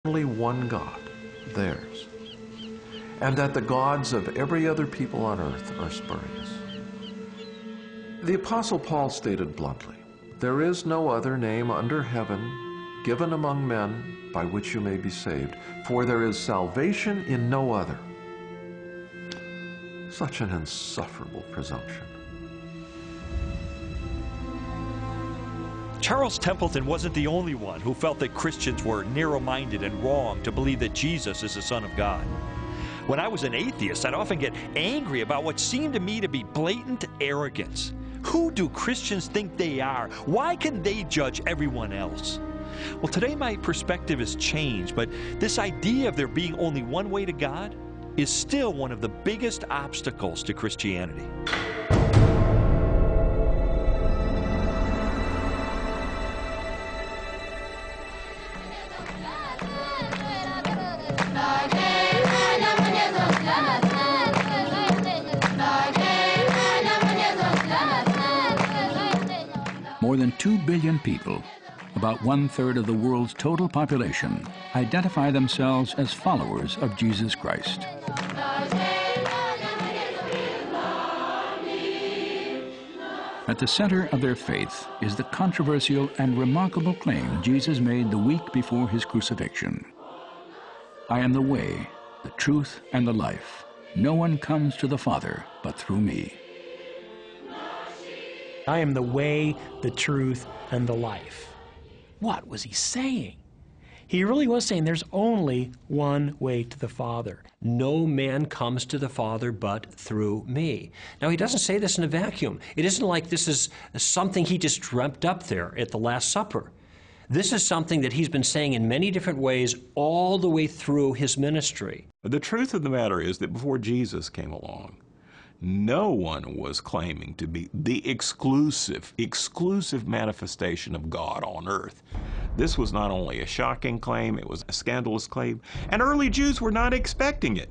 only one God, theirs, and that the gods of every other people on earth are spurious. The Apostle Paul stated bluntly, "There is no other name under heaven given among men by which you may be saved, for there is salvation in no other." Such an insufferable presumption. Charles Templeton wasn't the only one who felt that Christians were narrow-minded and wrong to believe that Jesus is the Son of God. When I was an atheist, I'd often get angry about what seemed to me to be blatant arrogance. Who do Christians think they are? Why can they judge everyone else? Well, today my perspective has changed, but this idea of there being only one way to God is still one of the biggest obstacles to Christianity. More than 2 billion people, about 1/3 of the world's total population, identify themselves as followers of Jesus Christ. At the center of their faith is the controversial and remarkable claim Jesus made the week before his crucifixion. "I am the way, the truth, and the life. No one comes to the Father but through me." I am the way, the truth, and the life. What was he saying? He really was saying there's only one way to the Father. No man comes to the Father but through me. Now, he doesn't say this in a vacuum. It isn't like this is something he just dreamt up there at the Last Supper. This is something that he's been saying in many different ways all the way through his ministry. The truth of the matter is that before Jesus came along, no one was claiming to be the exclusive manifestation of God on earth. This was not only a shocking claim, it was a scandalous claim, and early Jews were not expecting it.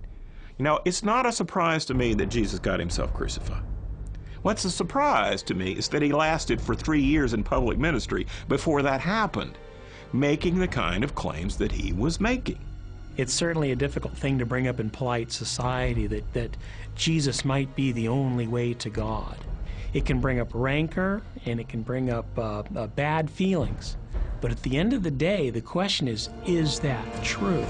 You know, it's not a surprise to me that Jesus got himself crucified. What's a surprise to me is that he lasted for 3 years in public ministry before that happened, making the kind of claims that he was making. It's certainly a difficult thing to bring up in polite society that Jesus might be the only way to God. It can bring up rancor and it can bring up bad feelings. But at the end of the day, the question is that true?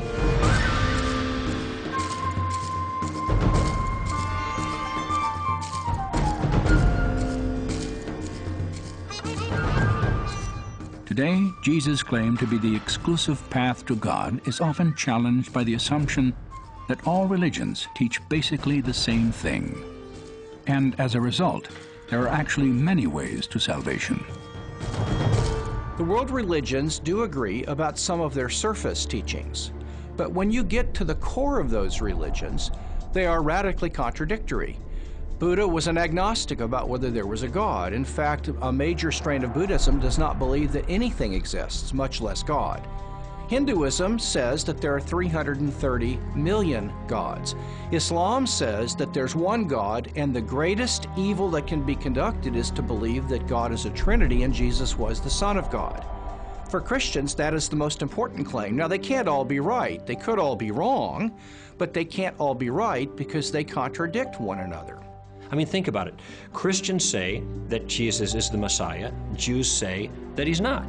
Today, Jesus' claim to be the exclusive path to God is often challenged by the assumption that all religions teach basically the same thing. And as a result, there are actually many ways to salvation. The world religions do agree about some of their surface teachings, but when you get to the core of those religions, they are radically contradictory. Buddha was an agnostic about whether there was a God. In fact, a major strain of Buddhism does not believe that anything exists, much less God. Hinduism says that there are 330 million gods. Islam says that there's one God, and the greatest evil that can be conducted is to believe that God is a Trinity and Jesus was the Son of God. For Christians, that is the most important claim. Now, they can't all be right. They could all be wrong, but they can't all be right because they contradict one another. I mean, think about it. Christians say that Jesus is the Messiah. Jews say that he's not.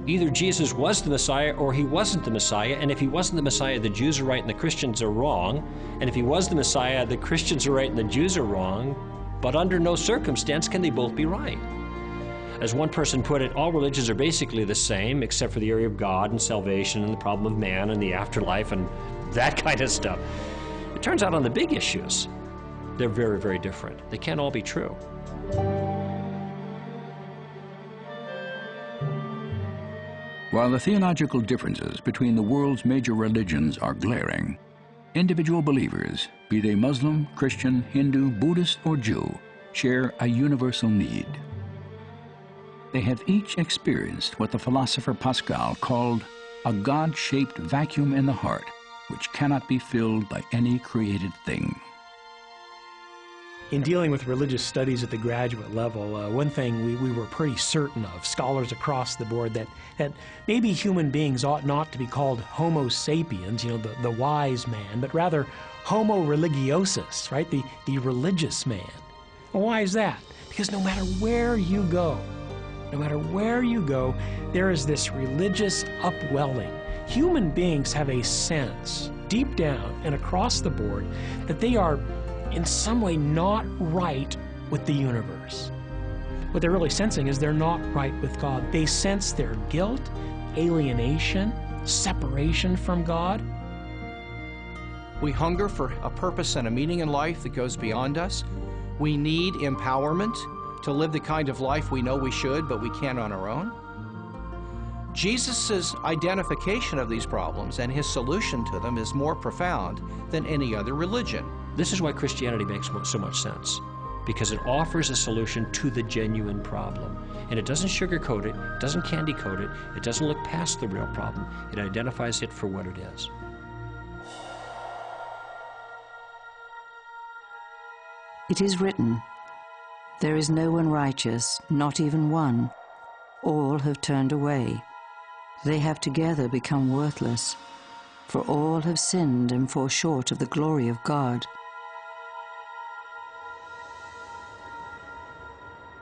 Either Jesus was the Messiah or he wasn't the Messiah, and if he wasn't the Messiah, the Jews are right and the Christians are wrong. And if he was the Messiah, the Christians are right and the Jews are wrong. But under no circumstance can they both be right. As one person put it, all religions are basically the same, except for the area of God and salvation and the problem of man and the afterlife and that kind of stuff. It turns out on the big issues, they're very, very different. They can't all be true. While the theological differences between the world's major religions are glaring, individual believers, be they Muslim, Christian, Hindu, Buddhist, or Jew, share a universal need. They have each experienced what the philosopher Pascal called a God-shaped vacuum in the heart, which cannot be filled by any created thing. In dealing with religious studies at the graduate level, one thing we were pretty certain of, scholars across the board, that maybe human beings ought not to be called Homo sapiens, the wise man, but rather Homo religiosus, right? The religious man. Well, why is that? Because no matter where you go, there is this religious upwelling. Human beings have a sense, deep down and across the board, that they are in some way not right with the universe. What they're really sensing is they're not right with God. They sense their guilt, alienation, separation from God. We hunger for a purpose and a meaning in life that goes beyond us. We need empowerment to live the kind of life we know we should, but we can't on our own. Jesus' identification of these problems and his solution to them is more profound than any other religion. This is why Christianity makes so much sense, because it offers a solution to the genuine problem. And it doesn't sugarcoat it, it doesn't candy coat it, it doesn't look past the real problem. It identifies it for what it is. It is written, "There is no one righteous, not even one. All have turned away. They have together become worthless. For all have sinned and fall short of the glory of God."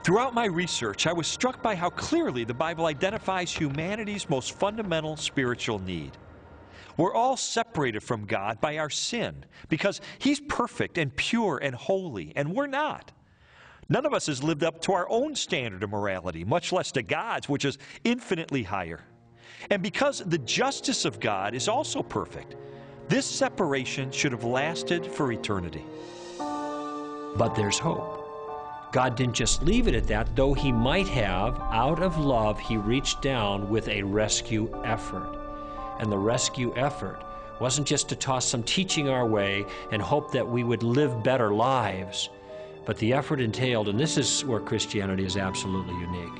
Throughout my research, I was struck by how clearly the Bible identifies humanity's most fundamental spiritual need. We're all separated from God by our sin because He's perfect and pure and holy, and we're not. None of us has lived up to our own standard of morality, much less to God's, which is infinitely higher. And because the justice of God is also perfect, this separation should have lasted for eternity. But there's hope. God didn't just leave it at that, though He might have. Out of love, He reached down with a rescue effort. And the rescue effort wasn't just to toss some teaching our way and hope that we would live better lives, but the effort entailed, and this is where Christianity is absolutely unique,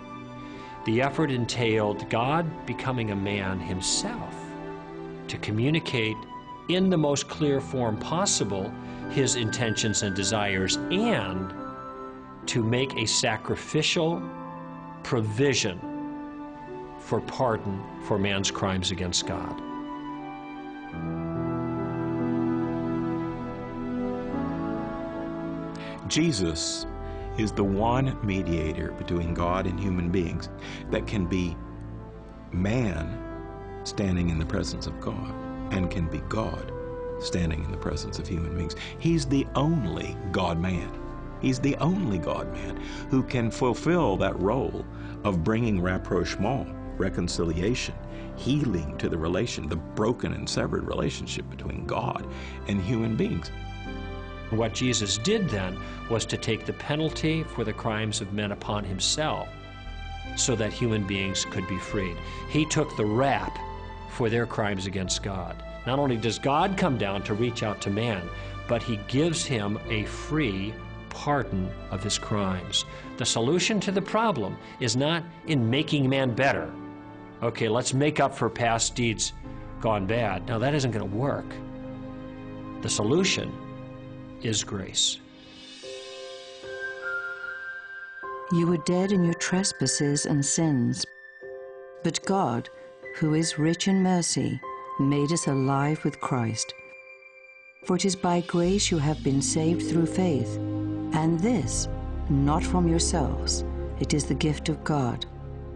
the effort entailed God becoming a man Himself to communicate in the most clear form possible His intentions and desires, and to make a sacrificial provision for pardon for man's crimes against God. Jesus is the one mediator between God and human beings that can be man standing in the presence of God and can be God standing in the presence of human beings. He's the only God-man. He's the only God-man who can fulfill that role of bringing rapprochement, reconciliation, healing to the relation, the broken and severed relationship between God and human beings. What Jesus did then was to take the penalty for the crimes of men upon Himself so that human beings could be freed. He took the rap for their crimes against God. Not only does God come down to reach out to man, but He gives him a free pardon of his crimes. The solution to the problem is not in making man better. Okay, let's make up for past deeds gone bad. Now, that isn't going to work. The solution is grace. You were dead in your trespasses and sins, but God, who is rich in mercy, made us alive with Christ. For it is by grace you have been saved through faith, and this, not from yourselves. It is the gift of God,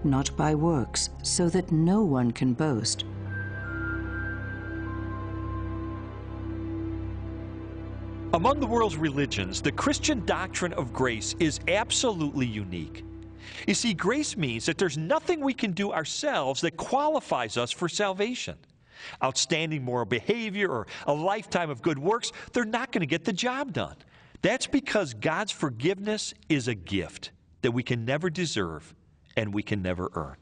not by works, so that no one can boast. Among the world's religions, the Christian doctrine of grace is absolutely unique. You see, grace means that there's nothing we can do ourselves that qualifies us for salvation. Outstanding moral behavior or a lifetime of good works, they're not going to get the job done. That's because God's forgiveness is a gift that we can never deserve and we can never earn.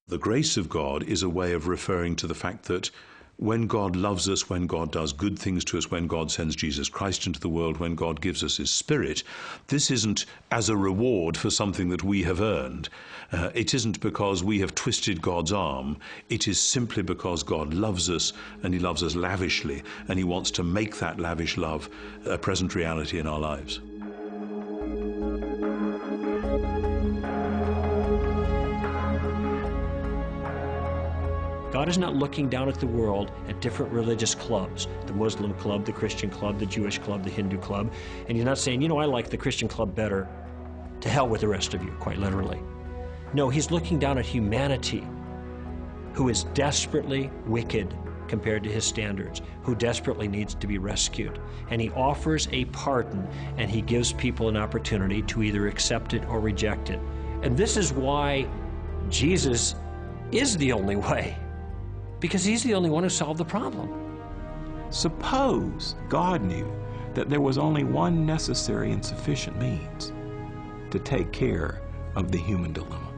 The grace of God is a way of referring to the fact that when God loves us, when God does good things to us, when God sends Jesus Christ into the world, when God gives us His Spirit, this isn't as a reward for something that we have earned. It isn't because we have twisted God's arm. It is simply because God loves us, and He loves us lavishly, and He wants to make that lavish love a present reality in our lives. God is not looking down at the world at different religious clubs, the Muslim club, the Christian club, the Jewish club, the Hindu club, and He's not saying, you know, I like the Christian club better. To hell with the rest of you, quite literally. No, He's looking down at humanity, who is desperately wicked compared to His standards, who desperately needs to be rescued. And He offers a pardon, and He gives people an opportunity to either accept it or reject it. And this is why Jesus is the only way, because He's the only one who solved the problem. Suppose God knew that there was only one necessary and sufficient means to take care of the human dilemma.